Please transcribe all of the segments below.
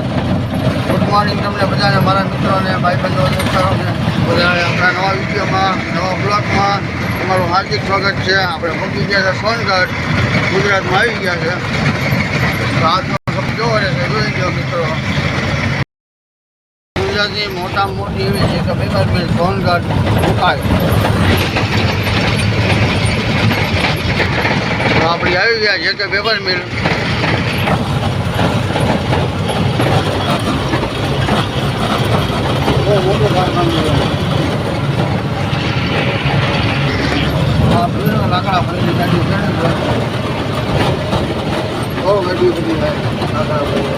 Good morning તમને બધાને, મારા મિત્રોને, ભાઈબંધો, દોસ્તારોને બધાને આપણા નવા વિડીયોમાં, નવા બ્લોગમાં તમારું હાર્દિક સ્વાગત છે. આપણે પહોંચી ગયા છે સોનગઢ, ગુજરાતમાં આવી ગયા છે. તો આજનો શબ્દ જોવો છે, જોઈ ગયો મિત્રો. ગુજરાતની મોટામાં મોટી એવી છે કે પેપર મિલ સોનગઢ મુકાય. તો આપણે આવી ગયા છે કે પેપર મિલ. બહુ મોટું કારખાનું છે. લાકડા ભરીની ગાડી છે ને, બહુ ગાડી બધી લાકડા ભરી.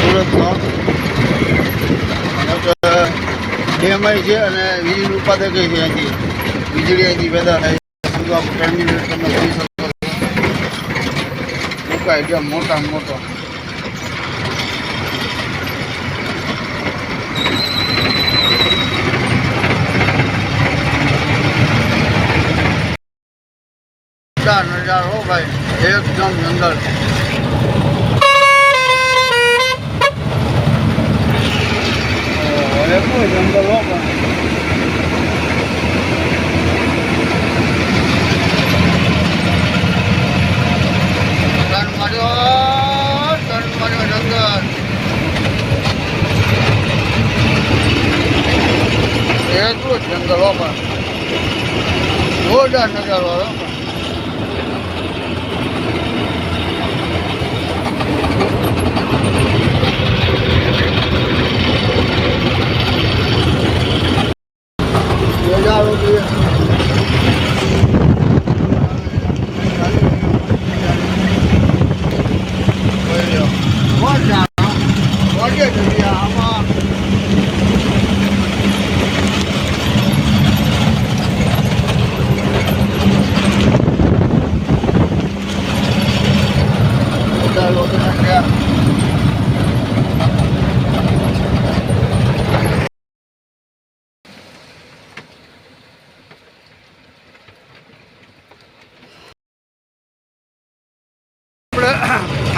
સુરતમાં ડેમાઈ છે અને વીજળી ઉત્પાદક છે. અહીંથી વીજળી અહીંથી પેદા થાય. ટર્મિનલ તમે જોઈ શકો છો. મુકાય છે મોટામાં મોટો. નજારો ભાઈ એકદમ જંગલ. જંગલ હો પણ માર્યો જંગલ. એટલું જ જંગલ હો પણ જોરદાર નજારો હો.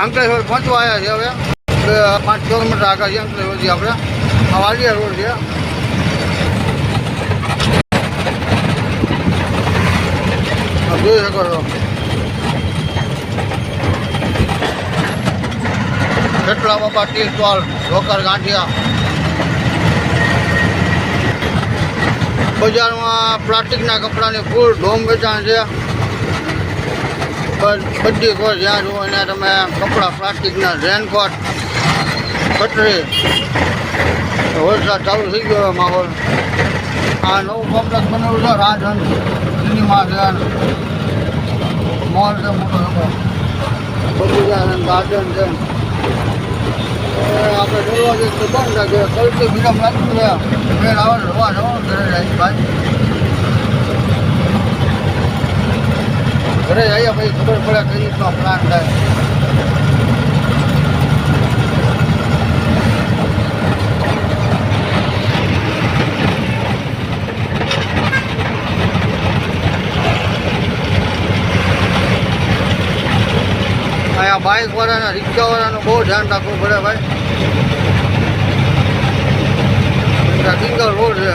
અંકલેશ્વર પહોંચવા આવ્યા છે. હવે 5 કિલોમીટર આગળ છે અંકલેશ્વરથી. આપણે આ વાલિયા રોડ છે. જોઈ શકો છો કેટલા બાપા ટી સ્ટોલ, ઢોકર, ગાંઠિયા. બજારમાં પ્લાસ્ટિકના કપડાની ફૂલ ઢોમ વેચાણ છે. બધી કોઈ જ્યાં જુઓ ત્યાં તમે કપડાં, પ્લાસ્ટિકના રેનકોટ, છત્રી. વરસાદ ચાલુ થઈ ગયો માહોલ. આ નવું કોમ્પ્લેક્સ બનેલું છે રાજહંસ સિનેમા છે, મોલ છે મોટો બગીચા છે, ગાર્ડન છે. આપણે જોવા જઈએ તો બંધ લાગે. કલથી વિરામ લાગ્યું છે. ટ્રેન આવે રવા જવાનું ઘરે જાય ભાઈ. ઘરે જઈએ પછી ખબર પડે કઈ રીતનો પ્લાન થાય. અહીંયા બાઇક વાળાના, રિક્ષા વાળાનું બહુ ધ્યાન રાખવું પડે ભાઈ. સિંગલ રોડ છે.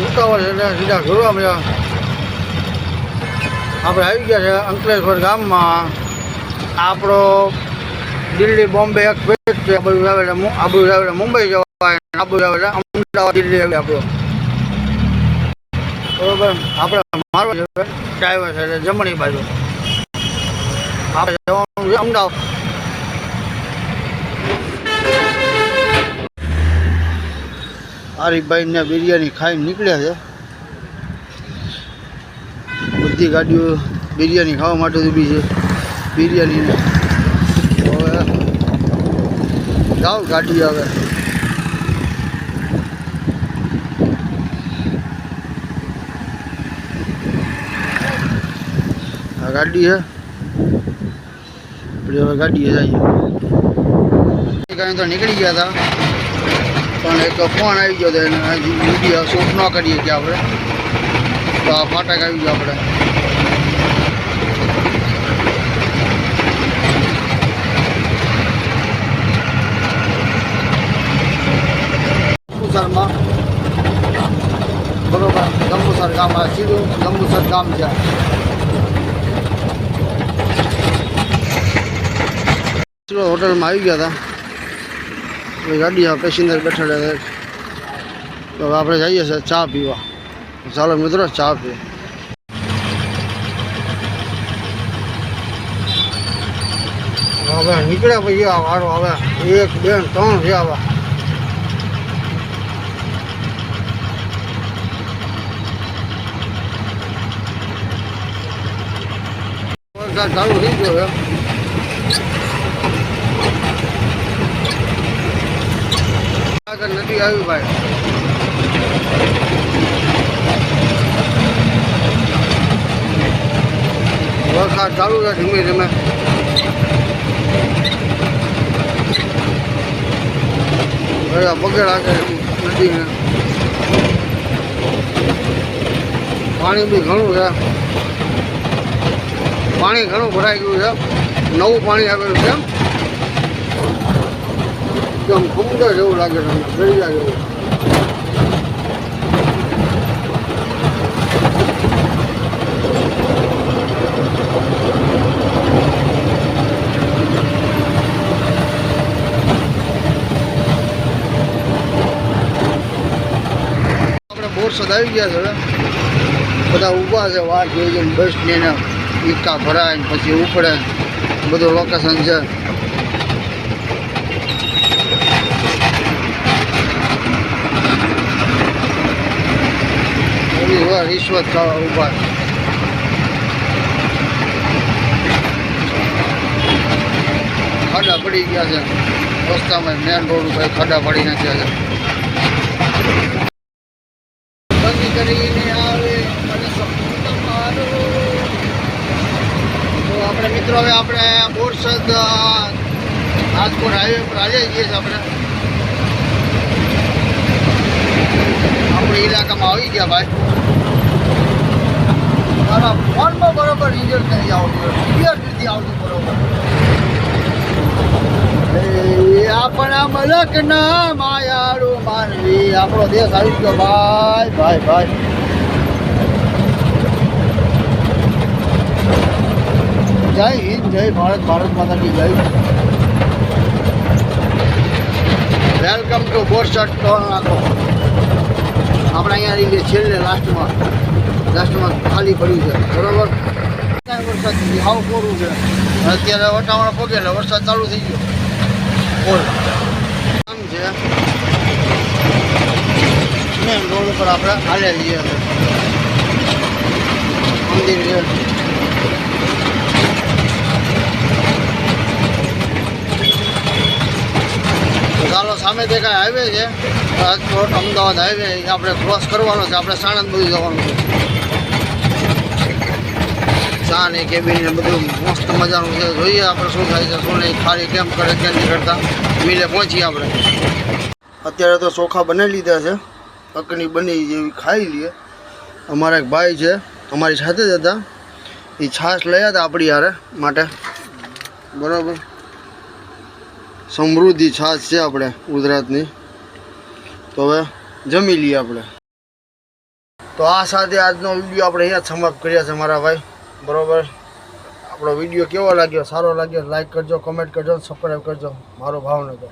ઉતાવળ એટલે સીધા ઘરવા મળ્યા. આપણે આવી ગયા છે અંકલેશ્વર ગામમાં. આપણો દિલ્હી બોમ્બે એક્સપ્રેસ છે. આબુ આવેલા મુંબઈ જવાય, આબુ આવેલા અમદાવાદ દિલ્હી આવે આપણો. બરોબર. આપણે મારો ડ્રાઈવર છે એટલે જમણી બાજુ. આપણે જવાનું છે અમદાવાદ. આરીફભાઈને બિરયાની ખાઈને નીકળ્યા છે. બધી ગાડીઓ બિરયાની ખાવા માટે ઊભી છે. બિરયાનીને હવે જાઓ ગાડી આવે. આ ગાડી છે. આપણે હવે ગાડીએ જઈએ. તો નીકળી ગયા હતા. પણ એક ફોન આવી ગયો હતો એને વિડીયો શૂટ ન કરીએ કે આપણે તો આ ફાટક આવી ગયો આપણે જંબુસરમાં બરોબર જંબુસર ગામ આ સીધું જંબુસર ગામ છે હોટલમાં આવી ગયા હતા ગાડી પેસેન્જર બેઠેલા તો આપણે જઈએ છીએ ચા પીવા ચાલો મિત્રો ચા પીએ હવે નીકળ્યા પછી આ વારો હવે 1 2 3 છે આવા વરસાદ ચાલુ થઈ ગયો આગળ નથી આવી ભાઈ વરસાદ ચાલુ છે ધીમે ધીમે પગે લાગે નદીને પાણી બી ઘણું છે પાણી ઘણું ભરાઈ ગયું છે નવું પાણી આવેલું છે એકદમ સુંદર જેવું લાગે તમને દરિયા જેવું આપણે બોરસદ આવી ગયા છે બધા ઊભા છે વાર જોઈ જઈને બસ લઈને ઈકા ભરાય પછી ઉપડે બધું લોકેશન છે રિશ્વત ખાવા ઉભા ખાડા પડી ગયા છે રસ્તામાં મેન રોડ ઉપર ખાડા પડી નાખ્યા છે બંધ કરીને આવે તો આપણે મિત્રો હવે આપણે બોરસદ રાજકોટ હાઈવે પર આવી જઈએ છીએ આપણે ઇલાકામાં આવી ગયા ભાઈ મારા ફોનમાં બરોબર રિઝલ્ટ નથી આવતું ક્લિયર નથી આવતું બરોબર આપણા મલક ના માયાળું માનવી આપણો દેશ આવી ગયો ભાઈ ભાઈ ભાઈ જય હિન્દ જય ભારત ભારત માતા કી જય વેલકમ ટુ બોરસદ ટોલ નાકો આપણે અહીંયા રહીએ છેલ્લે લાસ્ટમાં ખાલી પડ્યું છે બરોબર વરસાદ હાવ કોરું છે અત્યારે વટાવણ પગે એટલે વરસાદ ચાલુ થઈ ગયો કોલ આમ છે મેન રોડ ઉપર આપણે હાલ્યા જઈએ મંદિર છે ચાલો સામે દેખાય હાઈવે છે રાજકોટ અમદાવાદ હાઈવે આપણે ક્રોસ કરવાનો છે આપણે સાણંદ બધું જવાનું છે ચા ને કેબિન ને બધું મસ્ત મજાનું છે જોઈએ આપણે શું થાય છે શું નહીં ખાલી કેમ કરે કેમ નહીં કરતા મિલે પહોંચીએ આપણે અત્યારે તો ચોખા બનાવી લીધા છે અકની બની જેવી ખાઈ લઈએ અમારા એક ભાઈ છે અમારી સાથે જ હતા એ છાશ લઈ હતા આપણી યારે માટે બરાબર સમૃદ્ધિ છાશ છે આપણે ગુજરાતની તો હવે જમી લઈએ આપણે તો આ સાથે આજનો વિડીયો આપણે અહીંયા સમાપ્ત કર્યા છે મારા ભાઈ બરાબર આપણો વિડીયો કેવો લાગ્યો સારો લાગ્યો લાઈક કરજો કમેન્ટ કરજો સબસ્ક્રાઈબ કરજો મારો ભાવનગર